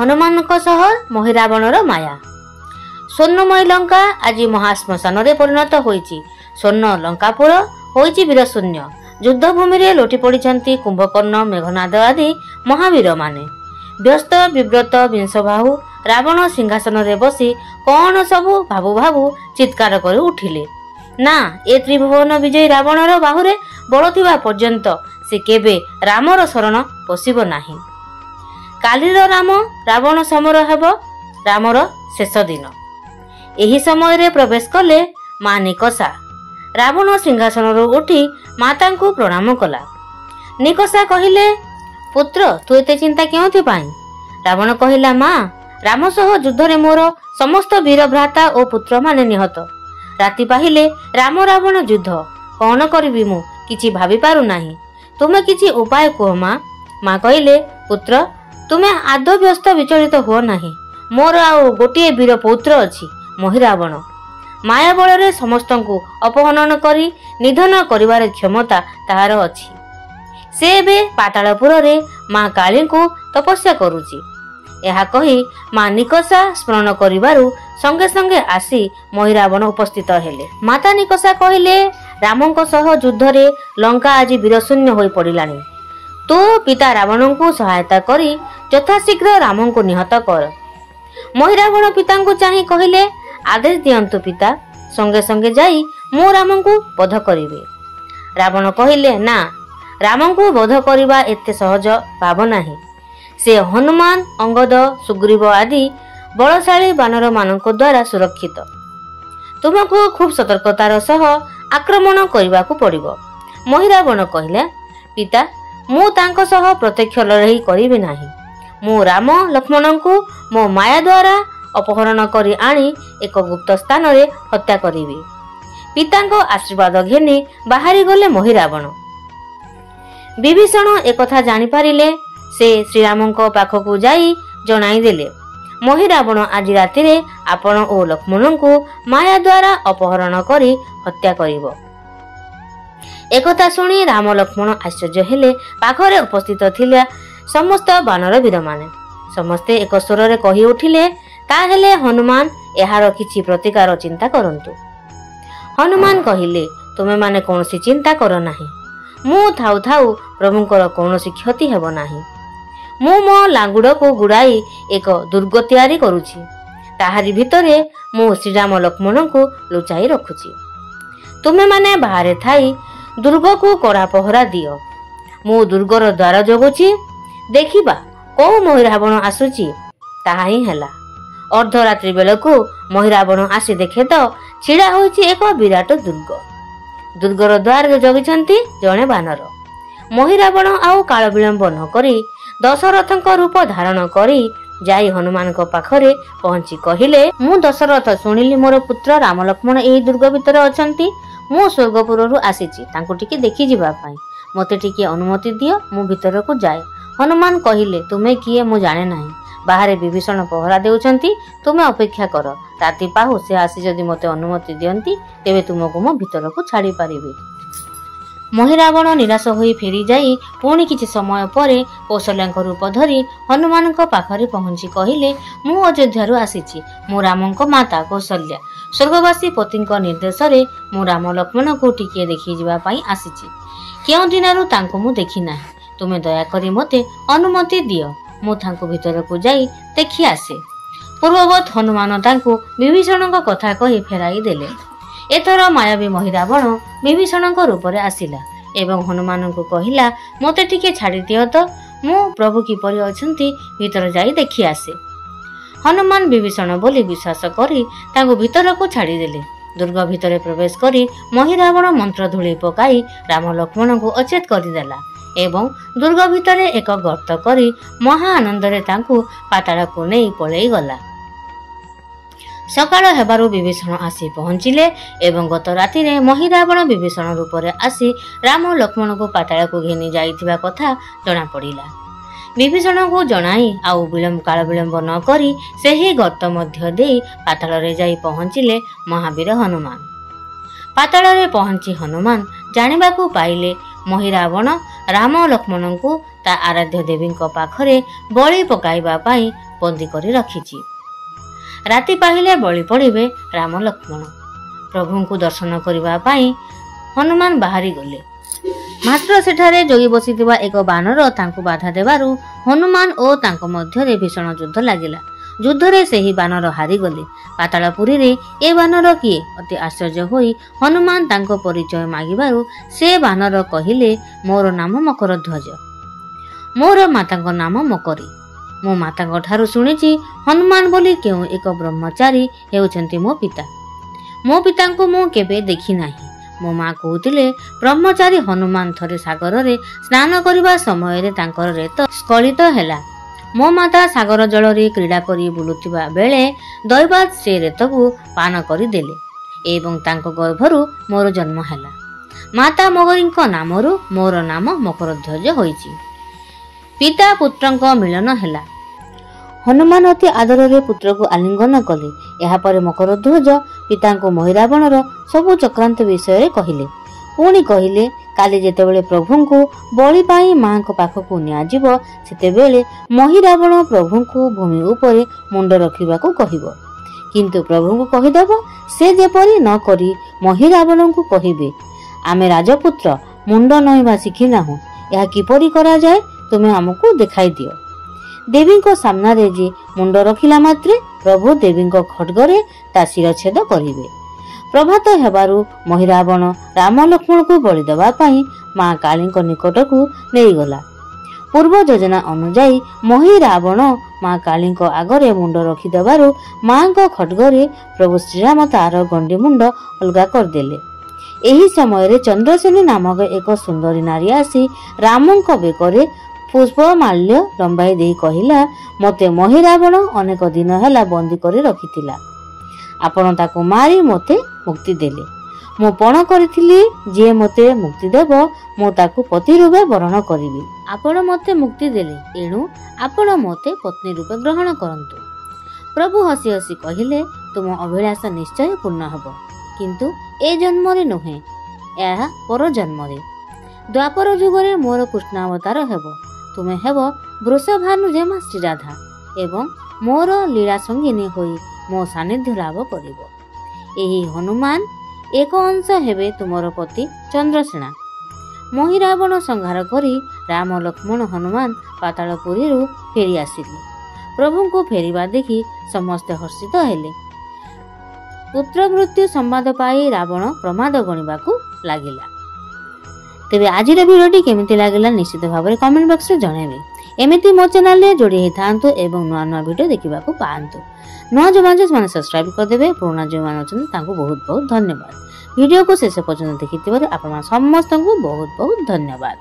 हनुमानଙ୍କ सह महिरावणर माया। स्वर्णमयी लंका आज महाश्मशान परिणत होइछि। स्वर्ण लंकापुर होइछि वीरशून्य। युद्धभूमि रे लोटी पड़िछन्ति कुंभकर्ण, मेघनाद आदि महावीर माने। व्यस्त विव्रत विंशबाहु रावण सिंहासन रे बसी कौन सबु भाबु भाबु चित्कार कर उठिले, ना ए त्रिभुवन विजयी रावणर बाहुरे बल थिबा पर्यंत से केबे रामर शरण पशिब नाही। कालीर राम रावण समर हेब रामर शेष दिन। एही समय रे प्रवेश कले मा निकषा। रावण सिंहासन उठी माता को प्रणाम कला। निकषा कहिले, पुत्र तू एते चिंता क्यों पाई? रावण कहिला, माँ राम सह युद्ध रे मोर समस्त वीर भ्राता और पुत्र माने निहत। राति पाहिले राम रावण युद्ध कौन करिबी मु किछि भाबी पारु नाही। तुमे किछि उपाय कह माँ। माँ कहिले, पुत्र तुमे आदौ व्यस्त विचलित हो नाही। मोर आउ गोटे वीर पौत्र अछि महिरावण। माया बल समस्त अपहरण करी निधन करिवार क्षमता ताहार अछि। से बे पातालपुर रे माँ काली को तपस्या करुछि। यह कही माँ निकषा स्मरण करिवारु संगे संगे आसी महिरावण उपस्थित हेले। माता निकषा कहिले, रामंक सह युद्ध रे लंका आज वीरशून्य होई पड़िलानी। तो पिता रावण को सहायता करी यथाशीघ्र रामन को निहत कर। महिरावण पिता को चाही कहिले, आदेश दियंतु पिता, संगे संगे जाई मु रामन को वध करिवे। रावण कहिले, ना रामन को वध करिबा एते सहज भाव नाही। से हनुमान, अंगद, सुग्रीव आदि बलशाली बानर मानक द्वारा सुरक्षित। तुमको खूब सतर्कतार सह आक्रमण करने को पड़िबो। महिरावण कहिले, पिता मु तांको सह प्रत्यक्ष लड़ाई करिबि नाही। मु राम लक्ष्मण को मो माया द्वारा अपहरण करी आनी एक गुप्त स्थान रे हत्या करिबि। पितांको आशीर्वाद घेनी बाहरी गले महिरावण। विभीषण एकथा जानि पारिले। से श्रीरामंको पाखकु जाई जणाई देले, महिरावण आज राति रे आपण ओ लक्ष्मण को माया द्वारा अपहरण करी हत्या करिबो। एकथा सुनी राम लक्ष्मण आश्चर्य हेले। पाखरे उपस्थित थिले समस्त बानर वीर माने। समस्ते एक स्वर रे कहि उठिले, ताहेले हनुमान एहार किछि प्रतिकार चिंता करंतु। हनुमान कहिले, तुमे माने कोनोसी चिंता कर नाही। मु थाउ थाउ प्रभुंकर कोनोसी क्षति हेबो नाही। मु मो लांगुड़ को गुड़ाई एक दुर्ग तैयारी करुछि। ताहारी भितरे मु श्रीराम लक्ष्मण को लुचाई रखुछि। तुमे माने बाहरे थाई दुर्ग को कड़ा पहरा दियो। मु दुर्गर द्वार जगुछि, देखिबा को महिरावण आसुछि। ताहा ही हैला। अर्धरात्रि बेलकू महिरावण आसी देखे तो छिड़ा होइछि एक विराट दुर्ग। दुर्गर द्वार जगिछन्ति जणे बानर। महिरावण आउ काल विलंब न करी दशरथक रूप धारण करी जाई हनुमान को पाखरे पहुंची कहिले, मु दशरथ सुनिली मोर पुत्र राम लक्ष्मण एही दुर्ग भितर अछंती। मु स्वर्गपुरु आसीछि तांको टिके देखि जिबा पई। मते टिके अनुमति दियो, मु भितर को जाए। हनुमान कहिले, तुमे किए मु जाने नाही। बाहरे विभीषण पहरा देउछंती, तुमे अपेक्षा कर। राति पाहु से आसी जदि मते अनुमति दियंती तेबे तुमको मु भितर को छाड़ी पारिबी। महिरावण निराश होई फेरी जाई पुणी किछि समय परे कौशल्याक रूप धरी हनुमान पाखरे पहुंची कहिले, मु अयोध्यारु आसीछि। मु रामंक माता कौशल्या स्वर्गवासी पतिंक निर्देश रे मु राम लक्ष्मण को टिके देखि जिबा पई आसीछि। केउ दिनरु तांको मु देखि नाही। तुमे दया करी मते अनुमति दियो, मु तांको भितर को जाई देखि आसे। पूर्ववत हनुमान तांको विभीषणक कथा कहि फेराई देले। एथर मायावी महिरावण विभीषणक रूप रे आसिला एवं हनुमान को कहिला, मते टिके छाड़ी दियो तो मु प्रभु किपरि अछंती भीतर जाई देखि आसे। हनुमान विभीषण बोली विश्वास करी तांको भीतर को छाड़ी देले। दुर्ग भितर प्रवेश करी महिरावण मंत्र धूଳି पकाई राम लक्ष्मण को अचेत करदेला एवं दुर्ग भितर एक गर्त करी महा आनंद रे तांको पाताल को नहीं पळेई गला। सकाळ हेबारु विभीषण आसी पहुंचिले एवं गत राति रे महिरावण विभीषण रूप रे आसी राम लक्ष्मण को पाताल को घेनी जाइथिबा कथा जणा पड़िला। विभीषण को जणाई आउ काल विलंब न करी सेही गर्त मध्य दे पाताल रे जाई पहुंचिले महावीर हनुमान। पाताल रे पहुंची हनुमान जानिबा को पाइले महिरावण राम लक्ष्मण को ता आराध्य देवी पाखरे बलि पकाइबा पाई ବନ୍ଦୀ କରି ରଖିଛି। ରାତି ପାହିଲେ ବଳି ପଡ଼ିବେ ରାମ ଲକ୍ଷ୍ମଣ। ପ୍ରଭୁଙ୍କୁ ଦର୍ଶନ କରିବା ପାଇଁ ହନୁମାନ ବାହାରି ଗଲେ। ମାତ୍ର ସେଠାରେ ଜଗି ବସିଥିବା ଏକ ବାନର ତାଙ୍କୁ ବାଧା ଦେବାରୁ ହନୁମାନ ଓ ତାଙ୍କ ମଧ୍ୟରେ ଭୀଷଣ ଯୁଦ୍ଧ ଲାଗିଲା। ଯୁଦ୍ଧରେ ସେହି ବାନର ହାରିଗଲେ। ପାତାଳପୁରୀରେ ଏ ବାନର କିଏ? ଅତି ଆଶ୍ଚର୍ଯ୍ୟ ହୋଇ ହନୁମାନ ତାଙ୍କ ପରିଚୟ ମାଗିବାରୁ ସେ ବାନର କହିଲେ, ମୋର ନାମ ମକରଧ୍ୱଜ, ମୋର ମାତାଙ୍କ ନାମ ମକରୀ। ମୋ ମାତାଙ୍କ ଠାରୁ ଶୁଣିଛି ହନୁମାନ ବୋଲି କେଉଁ ଏକ ବ୍ରହ୍ମଚାରୀ ହେଉଛନ୍ତି ମୋ ପିତା। ମୋ ପିତାଙ୍କୁ ମୁଁ କେବେ ଦେଖି ନାହିଁ। ମୋ ମା କହୁଥିଲେ ବ୍ରହ୍ମଚାରୀ ହନୁମାନ ଥରେ ସାଗରରେ ସ୍ନାନ କରିବା ସମୟରେ ତାଙ୍କର ରେତ ସ୍ଖଳିତ ହେଲା। ମୋ ମାତା ସାଗର ଜଳରେ କ୍ରୀଡ଼ା କରି ବୁଲୁଥିବା ବେଳେ ଦୈବାତ ସେ ରେତକୁ ପାନ କରିଦେଲେ ଏବଂ ତାଙ୍କ ଗର୍ଭରୁ ମୋର ଜନ୍ମ ହେଲା। ମାତା ମକରୀଙ୍କ ନାମରୁ ମୋର ନାମ ମକରଧ୍ୱଜ ହୋଇଛି। ପିତା ପୁତ୍ରଙ୍କ ମିଳନ ହେଲା। ହନୁମାନ ଅତି ଆଦରରେ ପୁତ୍ରକୁ ଆଲିଙ୍ଗନ କଲେ। ଏହାପରେ ମକରଧ୍ୱଜ ପିତାଙ୍କୁ ମହିରାବଣର ସବୁ ଚକ୍ରାନ୍ତ ବିଷୟରେ କହିଲେ। ପୁଣି କହିଲେ, କାଲି ଯେତେବେଳେ ପ୍ରଭୁଙ୍କୁ ବଳି ପାଇଁ ମାଙ୍କ ପାଖକୁ ନିଆଯିବ, ସେତେବେଳେ ମହିରାବଣ ପ୍ରଭୁଙ୍କୁ ଭୂମି ଉପରେ ମୁଣ୍ଡ ରଖିବାକୁ କହିବ। କିନ୍ତୁ ପ୍ରଭୁଙ୍କୁ କହିଦେବ ସେ ଯେପରି ନ କରି ମହିରାବଣଙ୍କୁ କହିବେ, ଆମେ ରାଜପୁତ୍ର ମୁଣ୍ଡ ନଇଁବା ଶିଖିନାହୁଁ, ଏହା କିପରି କରାଯାଏ ତୁମେ ଆମକୁ ଦେଖାଇ ଦିଅ। ଦେବୀଙ୍କ ସାମ୍ନାରେ ଯେ ମୁଣ୍ଡ ରଖିଲା ମାତ୍ରେ ପ୍ରଭୁ ଦେବୀଙ୍କ ଖଡ୍ଗରେ ତା ଶିରଚ୍ଛେଦ କରିବେ। ପ୍ରଭାତ ହେବାରୁ ମହିରାବଣ ରାମ ଲକ୍ଷ୍ମଣଙ୍କୁ ବଳି ଦେବା ପାଇଁ ମା କାଳୀଙ୍କ ନିକଟକୁ ନେଇଗଲା। ପୂର୍ବ ଯୋଜନା ଅନୁଯାୟୀ ମହିରାବଣ ମା କାଳୀଙ୍କ ଆଗରେ ମୁଣ୍ଡ ରଖିଦେବାରୁ ମାଙ୍କ ଖଡ୍ଗରେ ପ୍ରଭୁ ଶ୍ରୀରାମ ତାର ଗଣ୍ଡି ମୁଣ୍ଡ ଅଲଗା କରିଦେଲେ। ଏହି ସମୟରେ ଚନ୍ଦ୍ରସେନୀ ନାମକ ଏକ ସୁନ୍ଦରୀ ନାରୀ ଆସି ରାମଙ୍କ ବେକରେ ପୁଷ୍ପମାଲ୍ୟ ଲମ୍ବାଇ ଦେଇ କହିଲା, ମୋତେ ମହିରାବଣ ଅନେକ ଦିନ ହେଲା ବନ୍ଦୀ କରି ରଖିଥିଲା। ଆପଣ ତାକୁ ମାରି ମୋତେ ମୁକ୍ତି ଦେଲେ। ମୁଁ ପଣ କରିଥିଲି ଯିଏ ମୋତେ ମୁକ୍ତି ଦେବ ମୁଁ ତାକୁ ପତି ରୂପେ ବରଣ କରିବି। ଆପଣ ମୋତେ ମୁକ୍ତି ଦେଲେ, ଏଣୁ ଆପଣ ମୋତେ ପତ୍ନୀ ରୂପେ ଗ୍ରହଣ କରନ୍ତୁ। ପ୍ରଭୁ ହସି ହସି କହିଲେ, ତୁମ ଅଭିଳାଷ ନିଶ୍ଚୟ ପୂର୍ଣ୍ଣ ହେବ, କିନ୍ତୁ ଏ ଜନ୍ମରେ ନୁହେଁ, ଏହା ପର ଜନ୍ମରେ। ଦ୍ୱାପର ଯୁଗରେ ମୋର କୃଷ୍ଣାବତାର ହେବ। ତୁମେ ହେବ ବୃଷଭାନୁଜେମା ଶ୍ରୀରାଧା ଏବଂ ମୋର ଲୀଳା ସଙ୍ଗିନୀ ହୋଇ ମୋ ସାନ୍ନିଧ୍ୟ ଲାଭ କରିବ। ଏହି ହନୁମାନ ଏକ ଅଂଶ ହେବେ ତୁମର ପତି ଚନ୍ଦ୍ରସେନା। ମହିରାବଣ ସଂହାର କରି ରାମ ଲକ୍ଷ୍ମଣ ହନୁମାନ ପାତାଳପୁରୀରୁ ଫେରି ଆସିଲେ। ପ୍ରଭୁଙ୍କୁ ଫେରିବା ଦେଖି ସମସ୍ତେ ହର୍ଷିତ ହେଲେ। ପୁତ୍ର ମୃତ୍ୟୁ ସମ୍ବାଦ ପାଇ ରାବଣ ପ୍ରମାଦ ଗଣିବାକୁ ଲାଗିଲା। ତେବେ ଆଜିର ଭିଡ଼ିଓଟି କେମିତି ଲାଗିଲା ନିଶ୍ଚିତ ଭାବରେ କମେଣ୍ଟ ବକ୍ସରେ ଜଣାଇବେ। ଏମିତି ମୋ ଚ୍ୟାନେଲରେ ଯୋଡ଼ି ହେଇଥାନ୍ତୁ ଏବଂ ନୂଆ ନୂଆ ଭିଡ଼ିଓ ଦେଖିବାକୁ ପାଆନ୍ତୁ। ନୂଆ ଯେଉଁମାନେ ସେମାନେ ସବସ୍କ୍ରାଇବ କରିଦେବେ, ପୁରୁଣା ଯେଉଁମାନେ ଅଛନ୍ତି ତାଙ୍କୁ ବହୁତ ବହୁତ ଧନ୍ୟବାଦ। ଭିଡ଼ିଓକୁ ଶେଷ ପର୍ଯ୍ୟନ୍ତ ଦେଖିଥିବାରୁ ଆପଣମାନେ ସମସ୍ତଙ୍କୁ ବହୁତ ବହୁତ ଧନ୍ୟବାଦ।